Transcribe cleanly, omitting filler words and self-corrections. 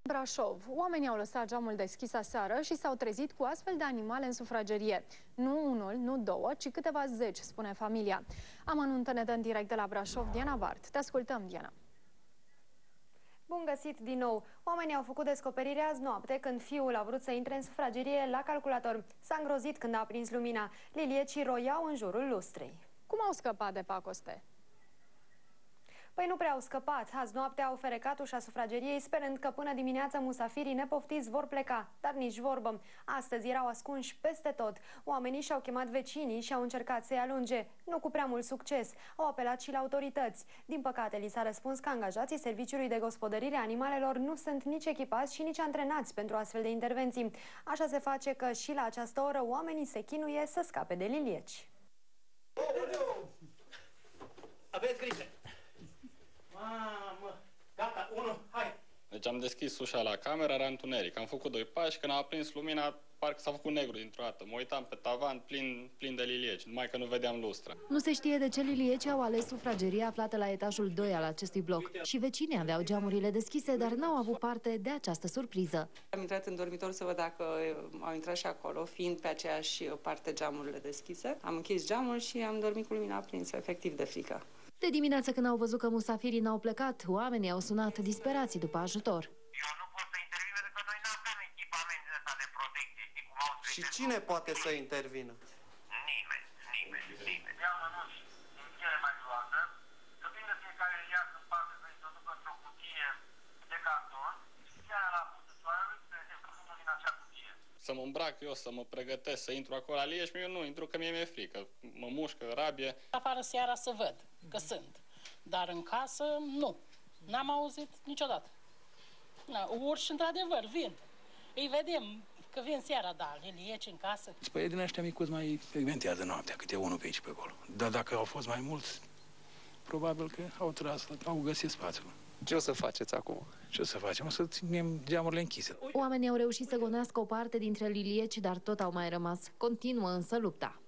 Brașov, oamenii au lăsat geamul deschis aseară și s-au trezit cu astfel de animale în sufragerie. Nu unul, nu două, ci câteva zeci, spune familia. Amănuntă ne dă în direct de la Brașov Diana Bart. Te ascultăm, Diana. Bun găsit din nou! Oamenii au făcut descoperirea azi noapte când fiul a vrut să intre în sufragerie la calculator. S-a îngrozit când a aprins lumina. Liliecii roiau în jurul lustrei. Cum au scăpat de pacoste? Păi nu prea au scăpat. Azi noapte au ferecat ușa sufrageriei, sperând că până dimineață musafirii nepoftiți vor pleca. Dar nici vorbă. Astăzi erau ascunși peste tot. Oamenii și-au chemat vecinii și au încercat să-i alunge. Nu cu prea mult succes. Au apelat și la autorități. Din păcate, li s-a răspuns că angajații Serviciului de Gospodărire a Animalelor nu sunt nici echipați și nici antrenați pentru astfel de intervenții. Așa se face că și la această oră oamenii se chinuie să scape de lilieci. Aveți grijă! Mamă! Gata, unul, hai! Deci am deschis ușa la cameră, era întuneric. Am făcut 2 pași, când am aprins lumina, parcă s-a făcut negru dintr-o dată. Mă uitam pe tavan plin de lilieci, numai că nu vedeam lustra. Nu se știe de ce liliecii au ales sufrageria aflată la etajul 2 al acestui bloc. Și vecinii aveau geamurile deschise, dar n-au avut parte de această surpriză. Am intrat în dormitor să văd dacă au intrat și acolo, fiind pe aceeași parte geamurile deschise. Am închis geamul și am dormit cu lumina aprinsă, efectiv de frică. De dimineață, când au văzut că musafirii n-au plecat, oamenii au sunat disperații după ajutor. Eu nu pot să intervin pentru că noi n-avem echipamentul ăsta de protecție, știi cum au spus. Și cine poate să intervină? Nimeni. Iau mănuși din cele mai joasă, să prindă fiecare iad în parte să îi ducă într-o cutie de carton și chiar la pusul soarelui să se păsândă din acea cutie. Să mă îmbrac eu, să mă pregătesc, să intru acolo la lilieci, eu nu intru, că mie mi-e frică. Mă mușcă, rabie. Afară seara să văd că sunt, dar în casă nu. N-am auzit niciodată. Urși, într-adevăr, vin. Îi vedem că vin seara, dar lilieci în casă. Păi din ăștia micuți mai frecventează noaptea, câte unul pe aici pe acolo. Dar dacă au fost mai mulți, probabil că au găsit spațiul. Ce o să faceți acum? Ce o să facem? O să ținem geamurile închise. Oamenii au reușit să gonească o parte dintre lilieci, dar tot au mai rămas. Continuă însă lupta.